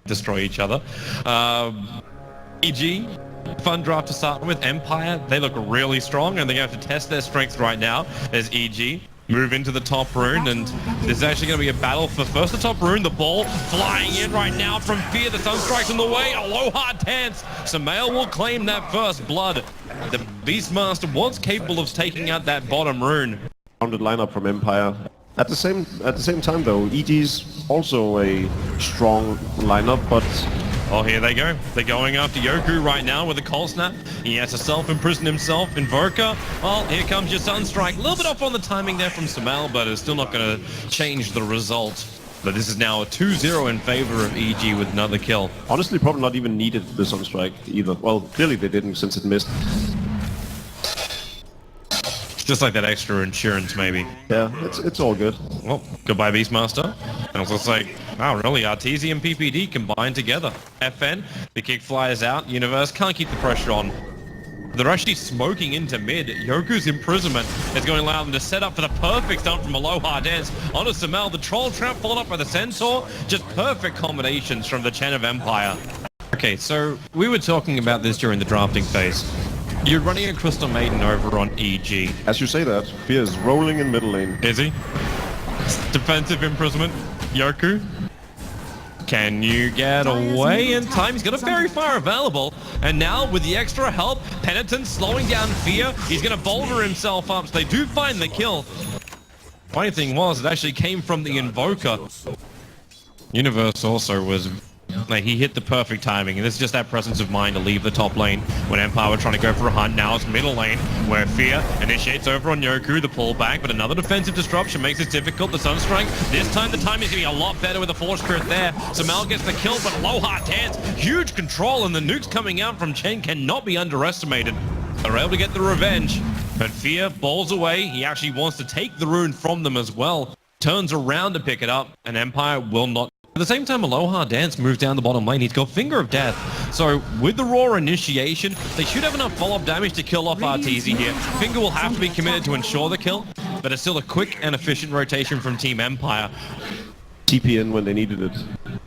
destroy each other. EG, fun draft to start with. Empire, they look really strong and they're going to have to test their strength right now as EG move into the top rune, and there's actually going to be a battle for first the top rune. The ball flying in right now from Fear. The Sunstrike's in the way. Aloha dance. Samael will claim that first blood. The Beastmaster was capable of taking out that bottom rune. Rounded lineup from Empire. At the same time though, EG's also a strong lineup, but oh, here they go. They're going after Yoku right now with a cold snap. He has to self-imprison himself. Invoker, well, here comes your Sunstrike. A little bit off on the timing there from Samael, but it's still not going to change the result. But this is now a 2-0 in favor of EG with another kill. Honestly, probably not even needed the Sunstrike either. Well, clearly they didn't since it missed. Just like that extra insurance, maybe. Yeah, it's all good. Well, goodbye, Beastmaster. And I was just like, wow, really? Arteezy and PPD combined together. FN, the kick flies out. Universe can't keep the pressure on. They're actually smoking into mid. Yoku's imprisonment is going to allow them to set up for the perfect stunt from Aloha Dance onto Samael. The Troll Trap followed up by the Centaur. Just perfect combinations from the Chen of Empire. Okay, so we were talking about this during the drafting phase. You're running a Crystal Maiden over on EG. As you say that, Fear is rolling in middle lane. Is he? Defensive imprisonment. Yoku. Can you get away in time? He's got a very fire available. And now with the extra help, Penitent slowing down Fear. He's going to boulder himself up. So they do find the kill. Funny thing was, it actually came from the Invoker. Universe also was... like, he hit the perfect timing, and this is just that presence of mind to leave the top lane when Empire were trying to go for a hunt. Now it's middle lane where Fear initiates over on Yoku, the pullback, but another defensive disruption makes it difficult. The Sunstrike, this time the timing is going to be a lot better with the Force Spirit there. Samael gets the kill, but Aloha Dance, huge control, and the nukes coming out from Chen cannot be underestimated. They're able to get the revenge, but Fear balls away. He actually wants to take the rune from them as well. Turns around to pick it up, and Empire will not. At the same time, Aloha Dance moves down the bottom lane. He's got Finger of Death. So with the raw initiation, they should have enough follow-up damage to kill off Arteezy here. Finger will have to be committed to ensure the kill, but it's still a quick and efficient rotation from Team Empire. TP in when they needed it.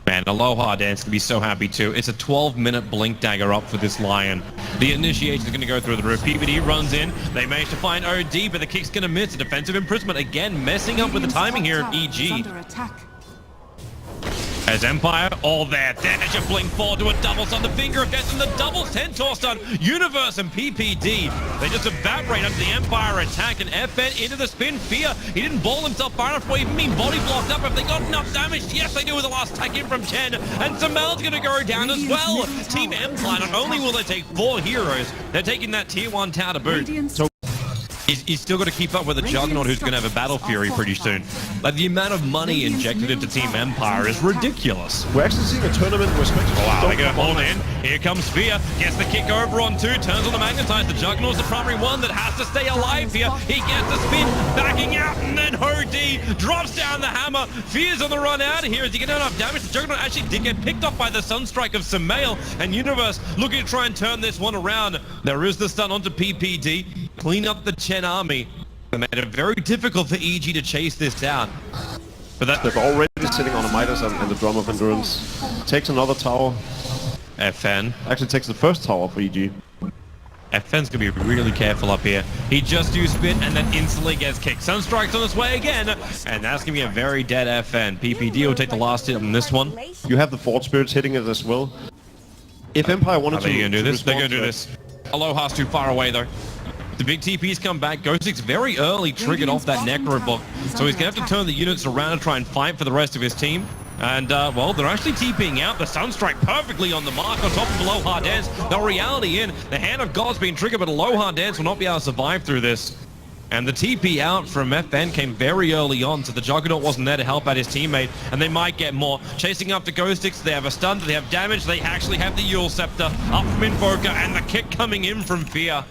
Man, Aloha Dance can be so happy too. It's a 12-minute blink dagger up for this Lion. The initiation is going to go through the roof. PPD runs in. They manage to find OD, but the kick's going to miss. A defensive imprisonment again, messing up with the timing here of EG. As Empire, all there. Then as you blink forward to a double stun, the Finger of Death and the double Centaur stun. Universe and PPD, they just evaporate under the Empire attack, and FN into the spin. Fear, he didn't ball himself far enough for even being body blocked up. If they got enough damage, yes they do with the last attack in from Chen, and Samael's going to go down as well. Team Empire, not only will they take 4 heroes, they're taking that tier 1 tower to boot. So he's still got to keep up with the Juggernaut, who's going to have a Battle Fury pretty soon. Like, the amount of money injected into Team Empire is ridiculous. We're actually seeing a tournament where Spectres wow, they're going to hold in. Here comes Fear. Gets the kick over on 2. Turns on the Magnetize. The Juggernaut's the primary one that has to stay alive here. He gets the spin. Backing out. And then OD drops down the hammer. Fear's on the run out of here. As he gets enough damage, the Juggernaut actually did get picked off by the Sunstrike of Samael. And Universe looking to try and turn this one around. There is the stun onto PPD. Clean up the Chen army. They made it very difficult for EG to chase this down. But that they're already sitting on a Midas and the Drum of Endurance. Takes another tower. FN. Actually takes the first tower for EG. FN's going to be really careful up here. He just used spin and then instantly gets kicked. Sunstrike's on his way again, and that's going to be a very dead FN. PPD will take the last hit on this one. You have the Force Spirits hitting it as well. If Empire wanted to... Are they going to do this? They're going to do this. Aloha's too far away though. The big TP's come back. Ghostix very early triggered off that Necro block, so he's going to have to turn the units around and try and fight for the rest of his team. And, well, they're actually TPing out. The Sunstrike perfectly on the mark on top of Aloha Dance. The reality in. The Hand of God's being triggered, but Aloha Dance will not be able to survive through this. And the TP out from FN came very early on, so the Juggernaut wasn't there to help out his teammate, and they might get more. Chasing up the Ghostix, they have a stun, they have damage, they actually have the Yule Scepter up from Invoker, and the kick coming in from Fear.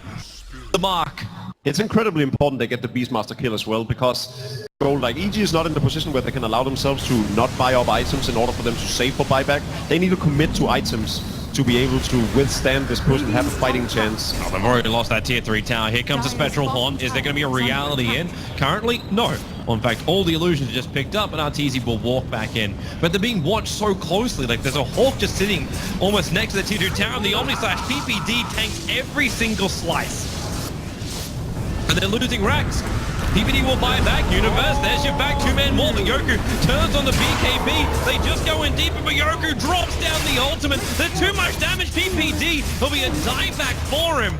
The mark. It's incredibly important they get the Beastmaster kill as well, because like EG is not in the position where they can allow themselves to not buy up items in order for them to save for buyback. They need to commit to items. to be able to withstand this push and have a fighting chance. Oh, they've already lost that tier 3 tower. Here comes a Spectral Haunt. Is there going to be a reality in? Currently, no. Well, in fact, all the illusions are just picked up and Arteezy will walk back in. But they're being watched so closely. Like, there's a Hawk just sitting almost next to the tier 2 tower, and the Omni/PPD tanks every single slice. And they're losing racks. PPD will buy back. Universe, there's your back. Two-man wall. But Yoku turns on the BKB. They just go in deeper, but Yoku drops down the ultimate. There's too much damage. PPD will be a dieback for him.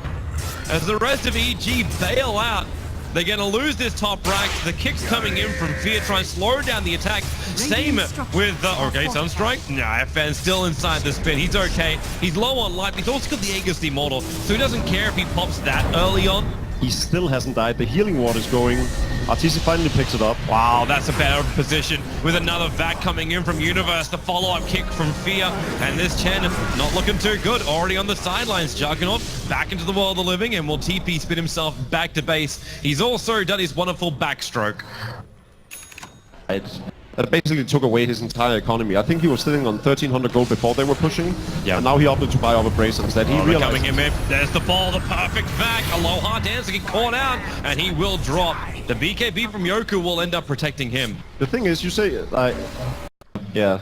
As the rest of EG bail out. They're going to lose this top rack. The kicks coming in from Fear trying to slow down the attack. Same with, okay, Sunstrike. Nah, FN's still inside the spin. He's okay. He's low on life. He's also got the Aegis Immortal, so he doesn't care if he pops that early on. He still hasn't died. The healing ward is going. Arteezy finally picks it up. Wow, that's a better position with another vac coming in from Universe. The follow-up kick from Fear. And this Chen not looking too good. Already on the sidelines. Juggernaut back into the world of the living and will TP spin himself back to base. He's also done his wonderful backstroke. That basically took away his entire economy. I think he was sitting on 1,300 gold before they were pushing. Yeah. And now he opted to buy over Brace instead. He realized... coming in mid. There's the ball, the perfect vac. Aloha Dancer get caught out, and he will drop. The BKB from Yoku will end up protecting him. The thing is, you say, yeah.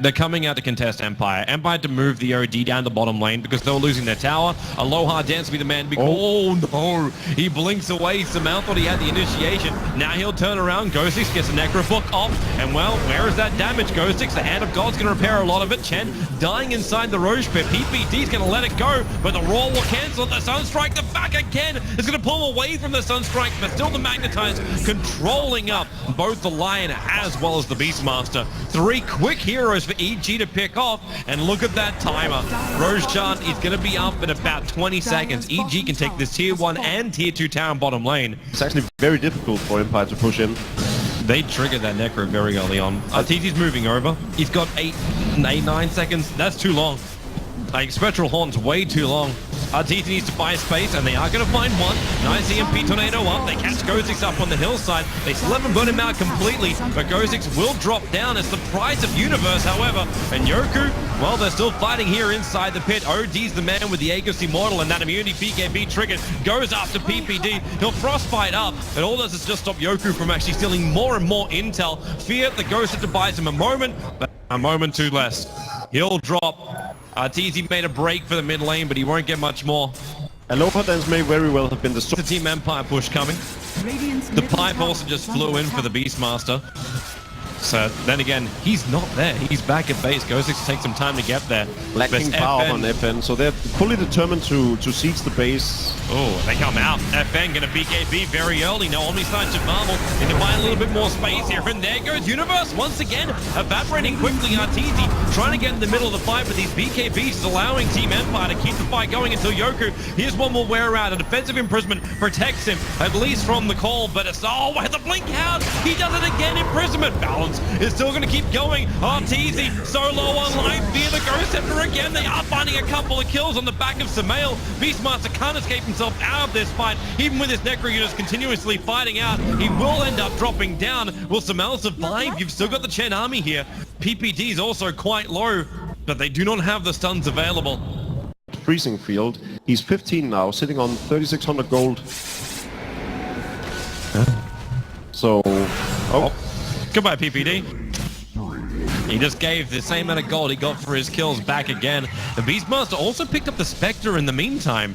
They're coming out to contest Empire. Empire to move the OD down the bottom lane because they were losing their tower. Aloha Dance to be the man. Oh no! He blinks away. Samel thought he had the initiation. Now he'll turn around. Ghostix gets a Necro Book off. And well, where is that damage, Ghostix? The Hand of God's going to repair a lot of it. Chen dying inside the Roche Pit. PPD's going to let it go, but the Roar will cancel it. The Sunstrike, the back again, is going to pull away from the Sunstrike, but still the Magnetize controlling up both the Lion as well as the Beastmaster. 3 quick heroes for EG to pick off, and look at that timer. Roshan is going to be up in about 20 seconds. EG can take this tier 1 and tier 2 town bottom lane. It's actually very difficult for Empire to push in. They triggered that Necro very early on. Arteezy's moving over. He's got 9 seconds. That's too long. Like, Spectral Haunt's way too long. Arteezy needs to buy space, and they are going to find one. Nice EMP Tornado up. They catch Ghostix up on the hillside. They still haven't burn him out completely, but Ghostix will drop down as the prize of Universe, however. And Yoku, well, they're still fighting here inside the pit. OD's the man with the Aegis Immortal, and that immunity BKB triggered goes after PPD. He'll Frostbite up, and all this is just stop Yoku from actually stealing more and more intel. Fear the Ghost to buys him a moment, but a moment too less. He'll drop. Arteezy made a break for the mid lane, but he won't get much more. Aloha Dance may very well have been the Team Empire push coming. The pipe also just flew in for the Beastmaster. So then again, he's not there. He's back at base. Ghostix takes some time to get there. Lacking power on FN, so they're fully determined to siege the base. Oh, they come out. FN gonna BKB very early. No Omniscience to Marvel. Need to buy a little bit more space here. And there goes Universe once again, evaporating quickly. Arteezy trying to get in the middle of the fight, but these BKBs is allowing Team Empire to keep the fight going until Yoku. Here's one will wear out. A defensive imprisonment protects him, at least from the call, but it's, oh, the blink out. He does it again. Imprisonment balance is still going to keep going. Arteezy so low on life. Fear the Ghost Scepter again. They are finding a couple of kills on the back of Samael. Beastmaster can't escape himself out of this fight. Even with his Necro units continuously fighting out, he will end up dropping down. Will Samael survive? You've still got the Chen army here. PPD is also quite low, but they do not have the stuns available. Freezing field. He's 15 now, sitting on 3,600 gold. So, Goodbye, PPD. He just gave the same amount of gold he got for his kills back again. The Beastmaster also picked up the Spectre in the meantime.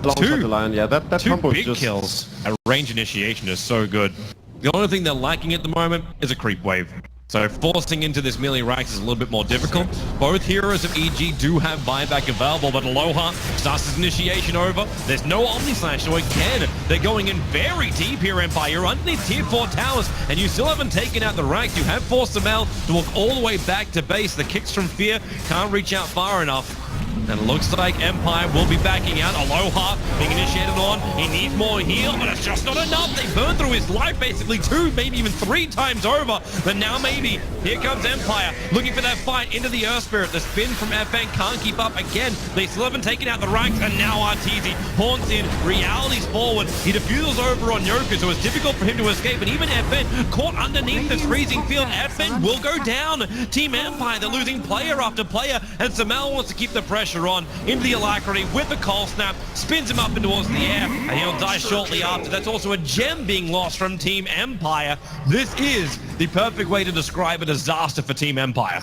Alongside the Lion, yeah, that two combo big just... kills. A range initiation is so good. The only thing they're lacking at the moment is a creep wave. So forcing into this melee racks is a little bit more difficult. Both heroes of EG do have buyback available, but Aloha starts his initiation over. There's no Omnislash, so again, they're going in very deep here, Empire. You're underneath tier 4 towers, and you still haven't taken out the racks. You have forced Samel to walk all the way back to base. The kicks from Fear can't reach out far enough. And it looks like Empire will be backing out. Aloha being initiated on. He needs more heal, but it's just not enough. They burned through his life basically 2, maybe even 3 times over. But now maybe, here comes Empire, looking for that fight into the Earth Spirit. The spin from FN can't keep up again. They still haven't taken out the ranks, and now Arteezy haunts in, reality's forward. He defuses over on Yoku, so it's difficult for him to escape. And even FN caught underneath this freezing field. FN will go down. Team Empire, they're losing player after player, and Samel wants to keep the pressure on into the Alacrity with the cold snap, spins him up and towards the air, and he'll die shortly after. That's also a gem being lost from Team Empire. This is the perfect way to describe a disaster for Team Empire.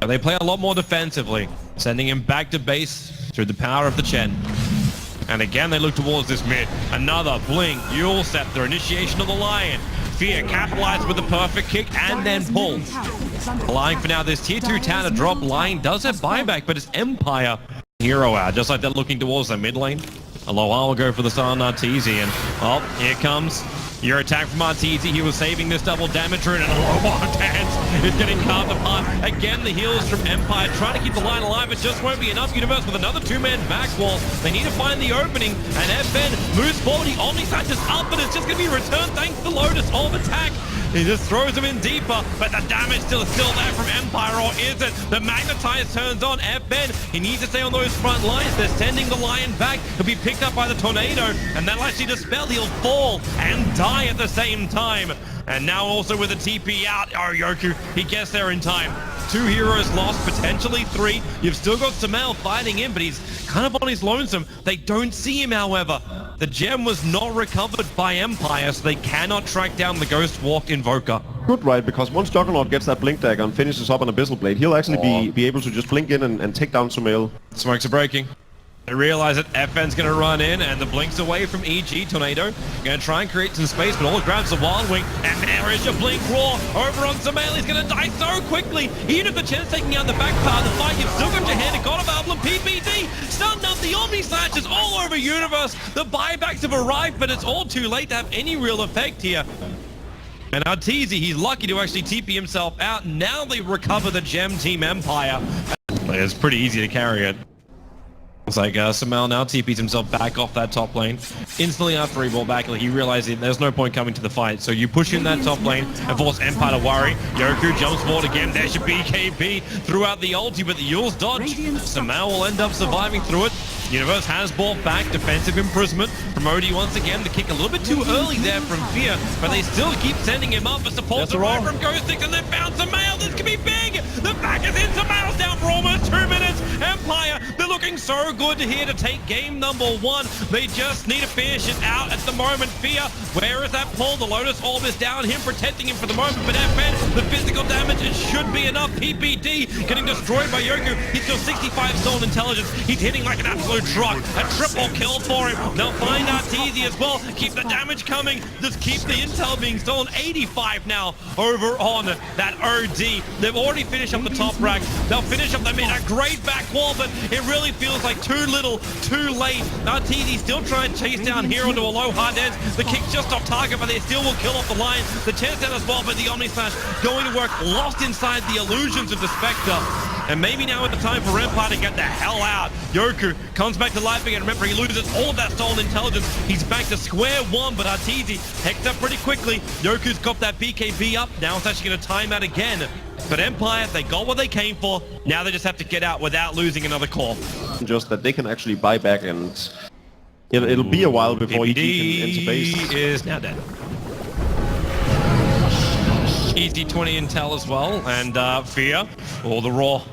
They play a lot more defensively, sending him back to base through the power of the Chen. And again, they look towards this mid. Another blink, Yule Scepter, initiation of the Lion. Fear capitalized with the perfect kick and then pull. Allowing for now this tier 2 tower to drop. Lion does have buyback, but it's Empire hero out, just like they're looking towards the mid lane. Aloha will go for the stun on Arteezy, and oh, here comes your attack from Arteezy. He was saving this double damage rune, and Aloha dance is getting carved apart. Again, the heals from Empire trying to keep the line alive. It just won't be enough. Universe with another 2-man back wall. They need to find the opening, and FN moves forward. He Omniscience is up, but it's just going to be returned thanks to Lotus Orb attack. He just throws him in deeper, but the damage still there from Empire, or is it? The Magnetize turns on FN. He needs to stay on those front lines. They're sending the Lion back. He'll be picked up by the Tornado, and that'll actually dispel. He'll fall and die at the same time. And now also with a TP out, oh, Yoku, he gets there in time. 2 heroes lost, potentially 3. You've still got Samel fighting him, but he's kind of on his lonesome. They don't see him, however. The gem was not recovered by Empire, so they cannot track down the Ghost Walk Invoker. Good, right? Because once Juggernaut gets that Blink Dagger and finishes up an Abyssal Blade, he'll actually be able to just blink in and take down Sumail. Smokes are breaking. They realize that FN's going to run in, and the blink's away from EG. Tornado going to try and create some space, but all it grabs the Wild Wing, and there is your blink roar over on Sumail. He's going to die so quickly. Even if the Chen's taking out the back part of the fight, you've still got your hand. God of Album, PPD, stunned up. The Omni Slash is all over Universe. The buybacks have arrived, but it's all too late to have any real effect here. And Arteezy, he's lucky to actually TP himself out. Now they recover the gem, Team Empire. It's pretty easy to carry it. It's like Samel now TPs himself back off that top lane. Instantly after he ball back, he realized there's no point coming to the fight. So you push in that top lane and force Empire to worry. Yoku jumps forward again. There's your BKB throughout the ulti, but the Yule's dodge. Samel will end up surviving through it. Universe has bought back defensive imprisonment from OD once again. The kick a little bit too early there from Fear, but they still keep sending him up. A support survive from Ghost Six, and they found Sumail. This could be big. The back is in. Sumail's down for almost 2 minutes. Empire, they're looking so good here to take game number 1. They just need to finish it out at the moment. Fear, where is that pull? The Lotus Orb is down, him protecting him for the moment, but FN, the physical damage, it should be enough. PPD getting destroyed by Yoku. He's got 65 stolen intelligence. He's hitting like an absolute truck. A triple kill for him. They'll find Arteezy as well. Keep the damage coming. Just keep the intel being stolen. 85 now over on that OD. They've already finished up the top rack. They'll finish up the mid. A great back wall, but it really feels like too little, too late. Arteezy still trying to chase down here onto Aloha Dance. The kick's just off target, but they still will kill off the line. The chance down as well, but the Omni Slash going to work, lost inside the illusions of the Spectre. And maybe now is the time for Empire to get the hell out. Yoku comes back to life again. Remember, he loses all of that stolen intelligence. He's back to square one, but Arteezy hecked up pretty quickly. Yoku's got that BKB up. Now it's actually going to time out again. But Empire, they got what they came for. Now they just have to get out without losing another core. Just that they can actually buy back, and it'll be a while before EG can enter base. Is now dead. Easy 20 intel as well, and Fear, or the Raw.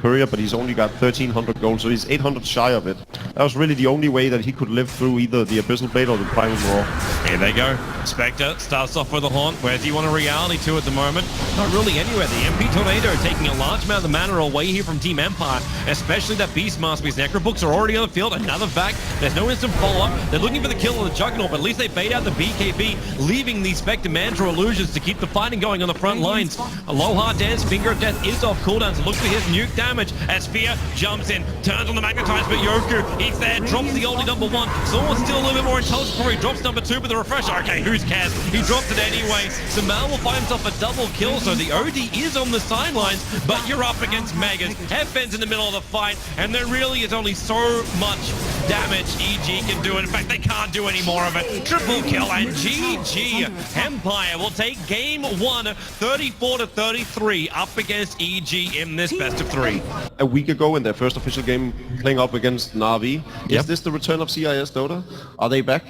Courier, but he's only got 1,300 gold, so he's 800 shy of it. That was really the only way that he could live through either the Abyssal Blade or the Primal Roar. Here they go. Spectre starts off with a haunt. Where's he want a reality to at the moment? Not really anywhere. The MP Tornado taking a large amount of the mana away here from Team Empire, especially that Beastmaster. His Necrobooks are already on the field. Another back. There's no instant follow-up. They're looking for the kill of the Juggernaut, but at least they bait out the BKB, leaving the Spectre Mantra illusions to keep the fighting going on the front lines. Aloha Dance, Finger of Death is off cooldown, so look for his nuke damage as Fear jumps in, turns on the Magnetize, but Yoku, he's there, drops the oldie number 1. Someone's still a little bit more intelligent before he drops number 2 with the refresher. Okay, who Who's cares? He dropped it anyway. So Mal will find himself a double kill, so the OD is on the sidelines, but you're up against Megas. Headfen's in the middle of the fight, and there really is only so much damage EG can do. In fact, they can't do any more of it. Triple kill, and GG. Empire will take game 1, 34-33, up against EG in this best of 3. A week ago in their first official game playing up against Na'Vi. Is this the return of CIS Dota? Are they back?